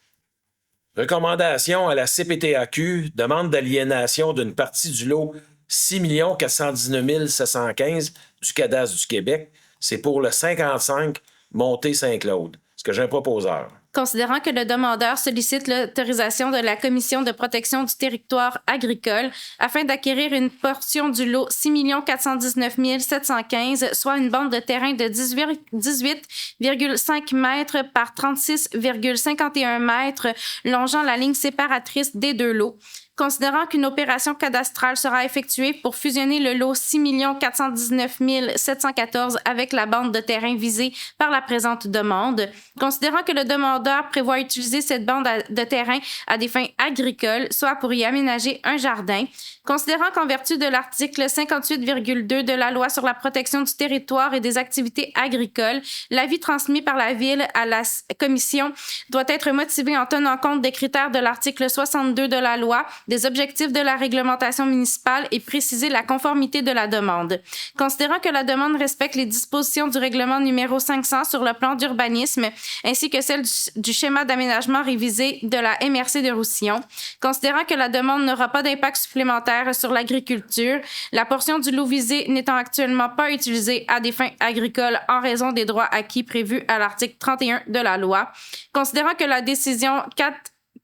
Recommandation à la CPTAQ, demande d'aliénation d'une partie du lot 6 419 715 du cadastre du Québec. C'est pour le 55 Montée Saint-Claude. Est-ce que j'ai un proposeur? Considérant que le demandeur sollicite l'autorisation de la Commission de protection du territoire agricole afin d'acquérir une portion du lot 6 419 715, soit une bande de terrain de 18,5 mètres par 36,51 mètres, longeant la ligne séparatrice des deux lots. Considérant qu'une opération cadastrale sera effectuée pour fusionner le lot 6 419 714 avec la bande de terrain visée par la présente demande, considérant que le demandeur prévoit utiliser cette bande de terrain à des fins agricoles, soit pour y aménager un jardin, considérant qu'en vertu de l'article 58,2 de la Loi sur la protection du territoire et des activités agricoles, l'avis transmis par la Ville à la Commission doit être motivé en tenant compte des critères de l'article 62 de la Loi, des objectifs de la réglementation municipale et préciser la conformité de la demande. Considérant que la demande respecte les dispositions du règlement numéro 500 sur le plan d'urbanisme ainsi que celles du schéma d'aménagement révisé de la MRC de Roussillon, considérant que la demande n'aura pas d'impact supplémentaire sur l'agriculture, la portion du lot visé n'étant actuellement pas utilisée à des fins agricoles en raison des droits acquis prévus à l'article 31 de la loi, considérant que la décision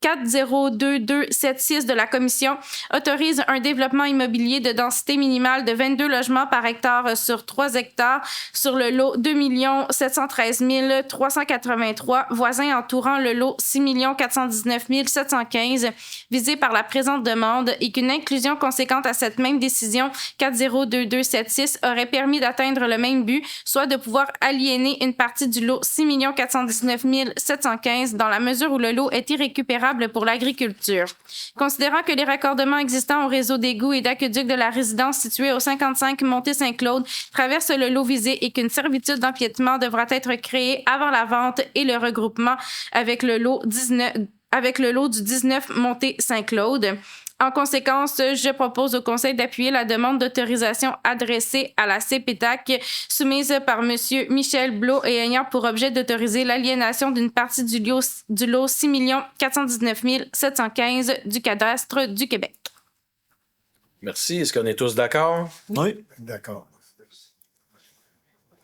402276 de la Commission autorise un développement immobilier de densité minimale de 22 logements par hectare sur 3 hectares sur le lot 2 713 383 voisins entourant le lot 6 419 715 visé par la présente demande et qu'une inclusion conséquente à cette même décision 402276 aurait permis d'atteindre le même but, soit de pouvoir aliéner une partie du lot 6 419 715 dans la mesure où le lot est irrécupérable pour l'agriculture. Considérant que les raccordements existants au réseau d'égouts et d'aqueducs de la résidence située au 55 Montée Saint-Claude traversent le lot visé et qu'une servitude d'empiètement devra être créée avant la vente et le regroupement avec le lot du 19 Montée Saint-Claude. En conséquence, je propose au Conseil d'appuyer la demande d'autorisation adressée à la CPTAQ soumise par M. Michel Blot et ayant pour objet d'autoriser l'aliénation d'une partie du lot 6 419 715 du cadastre du Québec. Merci. Est-ce qu'on est tous d'accord? Oui. D'accord.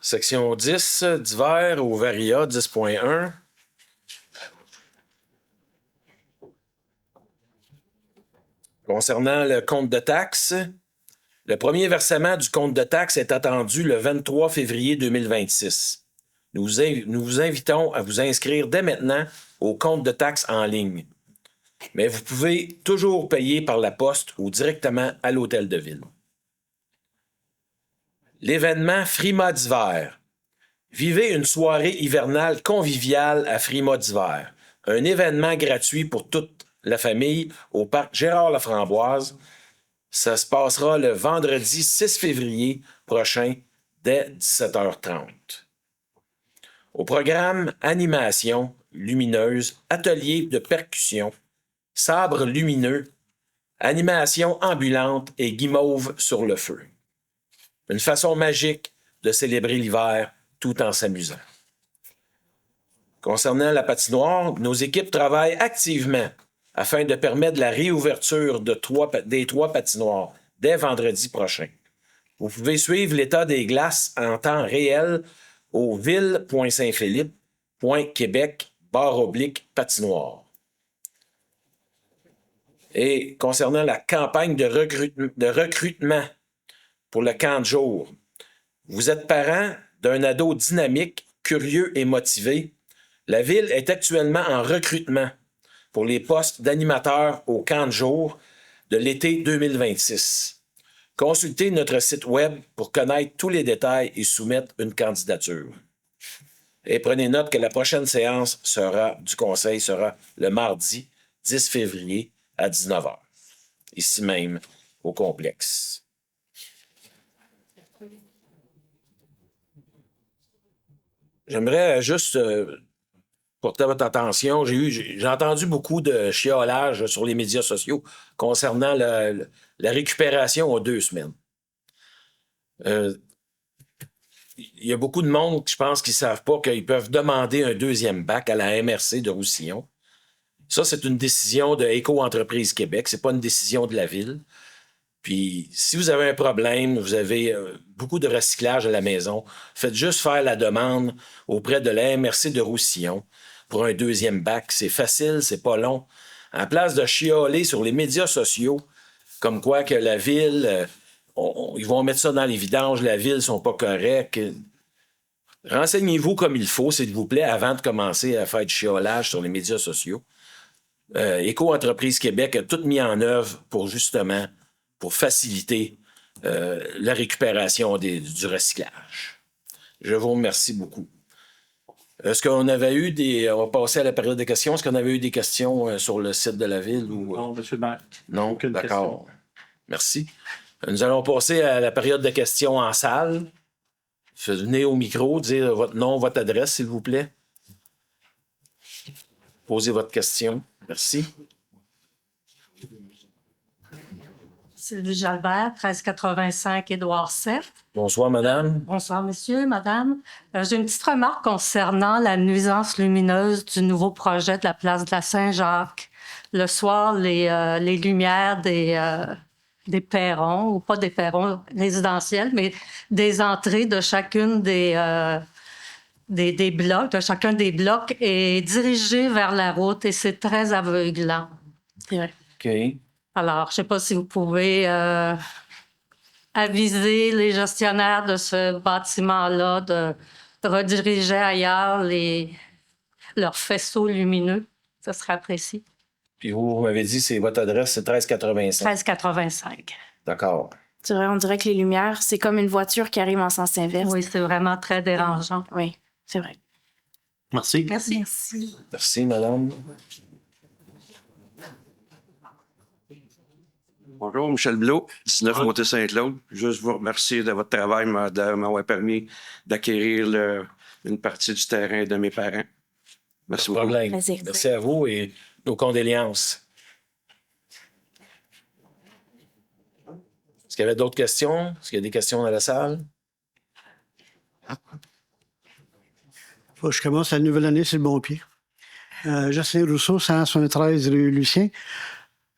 Section 10, divers ou varia 10.1. Concernant le compte de taxes, le premier versement du compte de taxes est attendu le 23 février 2026. Nous vous invitons à vous inscrire dès maintenant au compte de taxes en ligne. Mais vous pouvez toujours payer par la poste ou directement à l'hôtel de ville. L'événement Frima d'hiver. Vivez une soirée hivernale conviviale à Frima d'hiver. Un événement gratuit pour toute la famille au parc Gérard-Laframboise. Ça se passera le vendredi 6 février prochain dès 17h30. Au programme animation lumineuse, atelier de percussion, sabre lumineux, animation ambulante et guimauve sur le feu. Une façon magique de célébrer l'hiver tout en s'amusant. Concernant la patinoire, nos équipes travaillent activement afin de permettre la réouverture des 3 patinoires dès vendredi prochain. Vous pouvez suivre l'état des glaces en temps réel au ville.saintphilippe.québec/patinoire. Et concernant la campagne de recrutement pour le camp de jour, vous êtes parent d'un ado dynamique, curieux et motivé. La Ville est actuellement en recrutement pour les postes d'animateur au camp de jour de l'été 2026. Consultez notre site Web pour connaître tous les détails et soumettre une candidature. Et prenez note que la prochaine séance du Conseil sera le mardi 10 février à 19h, ici même au complexe. J'aimerais juste porter votre attention. J'ai entendu beaucoup de chiolage sur les médias sociaux concernant la récupération en 2 semaines. Il y a beaucoup de monde, je pense, qui ne savent pas qu'ils peuvent demander un 2e bac à la MRC de Roussillon. Ça, c'est une décision de Éco-entreprise Québec. Ce n'est pas une décision de la Ville. Puis, si vous avez un problème, vous avez beaucoup de recyclage à la maison, faites juste faire la demande auprès de la MRC de Roussillon pour un 2e bac. C'est facile, c'est pas long. En place de chioler sur les médias sociaux, comme quoi que la Ville, ils vont mettre ça dans les vidanges, la Ville ne sont pas corrects. Renseignez-vous comme il faut, s'il vous plaît, avant de commencer à faire du chiolage sur les médias sociaux. Éco-entreprise Québec a tout mis en œuvre pour faciliter la récupération du recyclage. Je vous remercie beaucoup. Est-ce qu'on avait eu on va passer à la période des questions. Est-ce qu'on avait eu des questions sur le site de la Ville? Non, M. le maire. Non, aucune d'accord. Merci. Nous allons passer à la période de questions en salle. Venez au micro, dire votre nom, votre adresse, s'il vous plaît. Posez votre question. Merci. Sylvie Jalbert, 1385 Édouard 7. Bonsoir, madame. Bonsoir, monsieur, madame. J'ai une petite remarque concernant la nuisance lumineuse du nouveau projet de la place de la Saint-Jacques. Le soir, les lumières des perrons, ou pas des perrons résidentiels, mais des entrées de chacune des blocs, de chacun des blocs est dirigée vers la route et c'est très aveuglant. OK. Alors, je ne sais pas si vous pouvez aviser les gestionnaires de ce bâtiment-là de rediriger ailleurs leurs faisceaux lumineux. Ça serait apprécié. Puis vous m'avez dit, c'est votre adresse, c'est 1385. 1385. D'accord. C'est vrai, on dirait que les lumières, c'est comme une voiture qui arrive en sens inverse. Oui, c'est vraiment très dérangeant. Oui, c'est vrai. Merci. Merci. Merci. Merci, madame. Bonjour, Michel Blot, 19 Montée-Saint-Claude. Juste vous remercier de votre travail de m'avoir permis d'acquérir une partie du terrain de mes parents. Merci Pas de beaucoup. problème. Plaisir. Merci à vous et nos condoléances. Est-ce qu'il y avait d'autres questions? Est-ce qu'il y a des questions dans la salle? Je commence la nouvelle année sur le bon pied. Jocelyn Rousseau, 173 rue Lucien.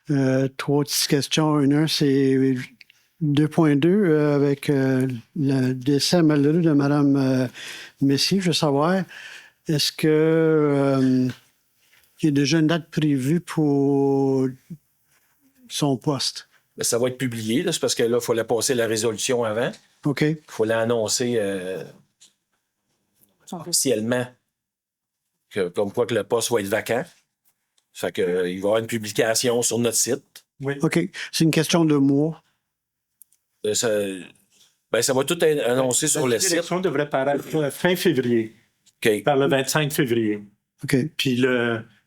3 petites questions. Un, c'est 2.2 avec le décès malheureux de Mme Messier. Je veux savoir, est-ce que il y a déjà une date prévue pour son poste? Bien, ça va être publié, là, c'est parce que là, il fallait passer la résolution avant. OK. Il faut l'annoncer officiellement comme quoi que le poste va être vacant. Fait que, il va y avoir une publication sur notre site. Oui. OK. C'est une question de mois. Ça va tout être annoncé sur le La site. direction devrait paraître fin février, OK. par le 25 février. OK. Puis,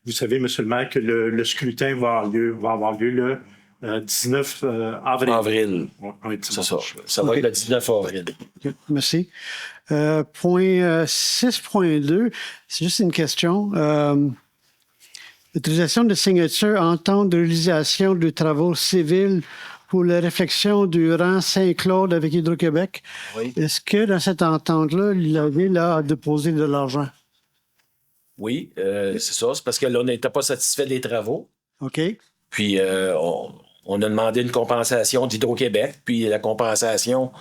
vous savez, M. le maire, que le scrutin va avoir lieu le 19 avril. Avril. Oui, C'est ça. Ça va OK. être le 19 avril. OK. Merci. Point 6.2, c'est juste une question. Autorisation de signature entente de réalisation de travaux civils pour la réflexion du rang Saint-Claude avec Hydro-Québec. Oui. Est-ce que dans cette entente-là, la Ville a déposé de l'argent? Oui, c'est ça. C'est parce que là, on n'était pas satisfait des travaux. OK. Puis, on a demandé une compensation d'Hydro-Québec. Puis, la compensation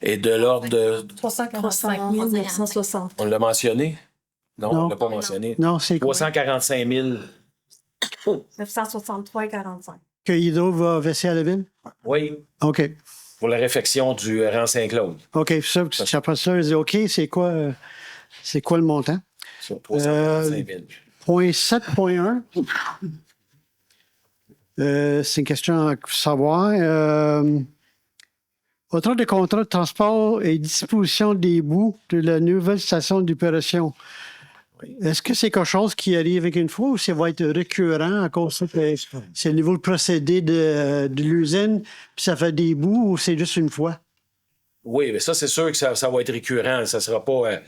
est de l'ordre de... 345 960. On l'a mentionné? Non, Non. on ne l'a pas mentionné. Non, c'est quoi? 345 000. 963,45. Que Hydro va verser à la ville? Oui, OK. pour la réfection du rang Saint-Claude. OK. Ça, après ça, je dis, OK, c'est quoi le montant? Sur 345 000. Point 7.1. C'est une question à savoir. Autre de contrat de transport et disposition des bouts de la nouvelle station d'opération. Est-ce que c'est quelque chose qui arrive avec une fois ou ça va être récurrent à cause que c'est le niveau de procédé de l'usine, puis ça fait des bouts ou c'est juste une fois? Oui, mais ça, c'est sûr que ça va être récurrent. Ça sera pas...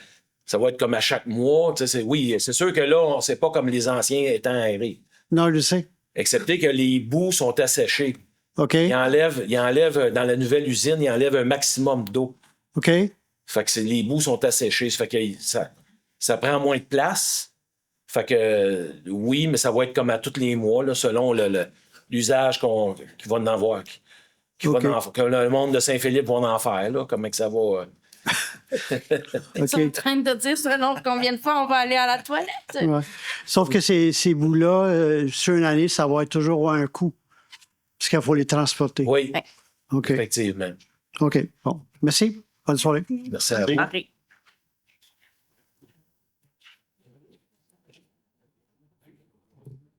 ça va être comme à chaque mois. Tu sais, oui, c'est sûr que là, c'est pas comme les anciens étangs aérés. Non, je sais. Excepté que les bouts sont asséchés. OK. Ils enlèvent, dans la nouvelle usine, ils enlèvent un maximum d'eau. OK. Fait que les bouts sont asséchés. Ça fait que ça prend moins de place. Fait que oui, mais ça va être comme à tous les mois, là, selon l'usage qu'il va en avoir. OK. Que le monde de Saint-Philippe va en faire, là, comment que ça va. Ils sont en train de dire selon combien de fois on va aller à la toilette. Ouais. Sauf que ces bouts-là, sur une année, ça va être toujours un coût. Parce qu'il faut les transporter. Oui, Ouais. OK. effectivement. OK. Bon. Merci. Bonne soirée. Merci à vous. Pareil.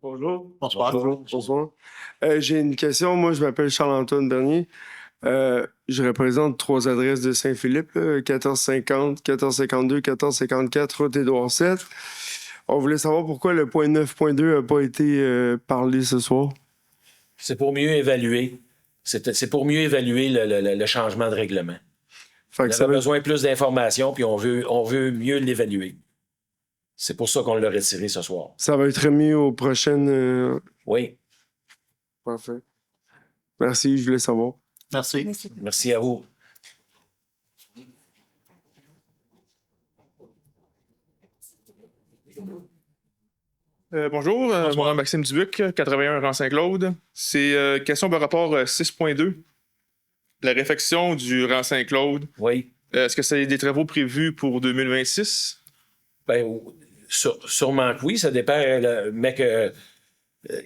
Bonjour. Bonsoir. Bonsoir. J'ai une question. Moi, je m'appelle Charles-Antoine Bernier. Je représente 3 adresses de Saint-Philippe, là, 1450, 1452, 1454, route Édouard VII. On voulait savoir pourquoi le point 9.2 n'a pas été parlé ce soir. C'est pour mieux évaluer. C'est pour mieux évaluer le changement de règlement. Fait On que ça avait veut... besoin de plus d'informations, puis on veut mieux l'évaluer. C'est pour ça qu'on l'a retiré ce soir. ça va être remis aux prochaines... Oui, Parfait. Merci, je voulais savoir. Merci. merci à vous. Bonjour, mon nom est Maxime Dubuc, 81 rang Saint-Claude. C'est question par rapport 6.2, la réfection du rang Saint-Claude. Oui. Est-ce que c'est des travaux prévus pour 2026? Ben, sûrement que oui, ça dépend. Mais que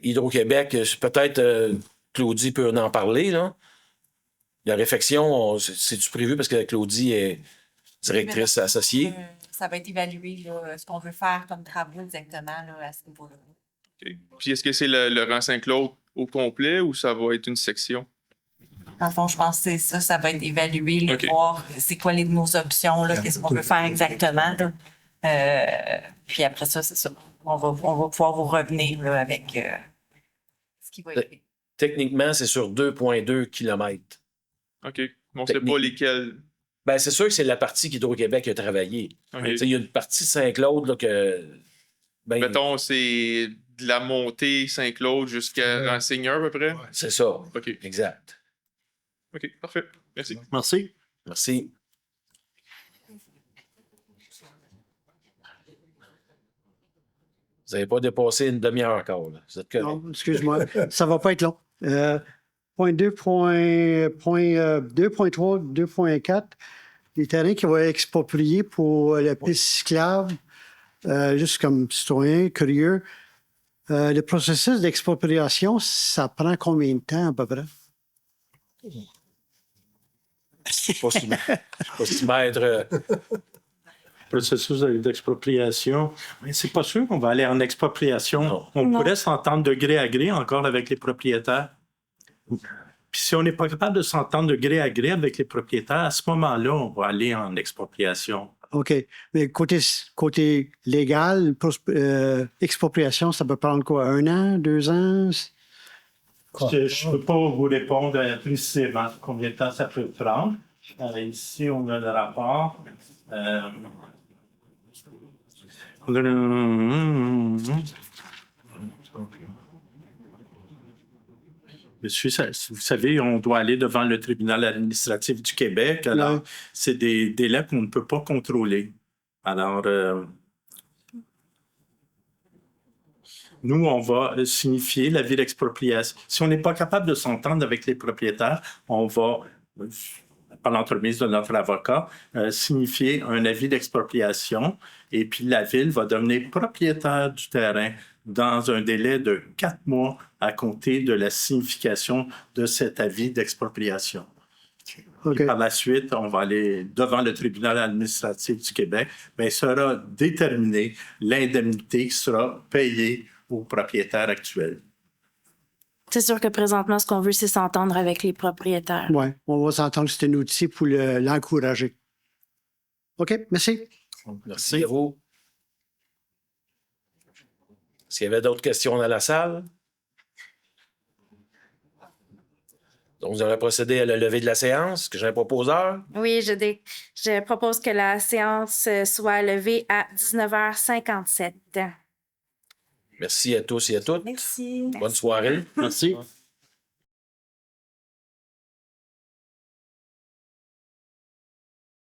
Hydro-Québec, peut-être Claudie peut en parler, là. La réfection, c'est-tu prévu parce que Claudie est directrice associée? Ça va être évalué, là, ce qu'on veut faire comme travaux exactement là, à ce niveau-là. OK. Puis est-ce que c'est le rang Saint-Claude au complet ou ça va être une section? Dans le fond, je pense que c'est ça, ça va être évalué, là, OK. voir c'est quoi nos options, là, qu'est-ce qu'on veut faire exactement. Là. Puis après ça, c'est ça. On va pouvoir vous revenir là, avec ce qui va être fait. Techniquement, c'est sur 2,2 km. OK. On ne sait pas lesquels. Ben, c'est sûr que c'est la partie qu'Hydro-Québec a travaillé. OK. Il y a une partie de Saint-Claude là, que. Ben, Mettons, c'est de la montée Saint-Claude jusqu'à Rang-Seigneur à peu près? c'est ça. OK. Exact. OK, parfait. Merci. Merci. Merci. Vous n'avez pas dépassé une demi-heure encore. Là. Vous êtes correct. Non, excuse-moi. Ça va pas être long. Point 2, point 2.3, 2.4, les terrains qui vont être expropriés pour la piste cyclable, juste comme citoyen curieux. Le processus d'expropriation, ça prend combien de temps à peu près? Je ne pas si maître. Processus d'expropriation. Mais c'est pas sûr qu'on va aller en expropriation. Non. On Non. pourrait s'entendre de gré à gré encore avec les propriétaires. Puis si on n'est pas capable de s'entendre de gré à gré avec les propriétaires, à ce moment-là, on va aller en expropriation. OK. Mais côté légal, expropriation, ça peut prendre quoi? 1 an, 2 ans? Je ne peux pas vous répondre précisément combien de temps ça peut prendre. Ici, on a le rapport. Monsieur, vous savez, on doit aller devant le tribunal administratif du Québec. Alors, Ouais. c'est des délais qu'on ne peut pas contrôler. Alors, nous, on va signifier l'avis d'expropriation. Si on n'est pas capable de s'entendre avec les propriétaires, on va par l'entremise de notre avocat, signifier un avis d'expropriation et puis la Ville va devenir propriétaire du terrain dans un délai de 4 mois à compter de la signification de cet avis d'expropriation. OK. Par la suite, on va aller devant le tribunal administratif du Québec. Bien, sera déterminée l'indemnité qui sera payée au propriétaire actuel. C'est sûr que présentement, ce qu'on veut, c'est s'entendre avec les propriétaires. Oui, on va s'entendre que c'est un outil pour l'encourager. OK, merci. Merci à vous. Est-ce qu'il y avait d'autres questions dans la salle? Donc, vous allez procéder à la levée de la séance. Que j'ai un proposeur? Oui, je propose que la séance soit levée à 19h57. Merci à tous et à toutes. Merci. Bonne soirée. Merci.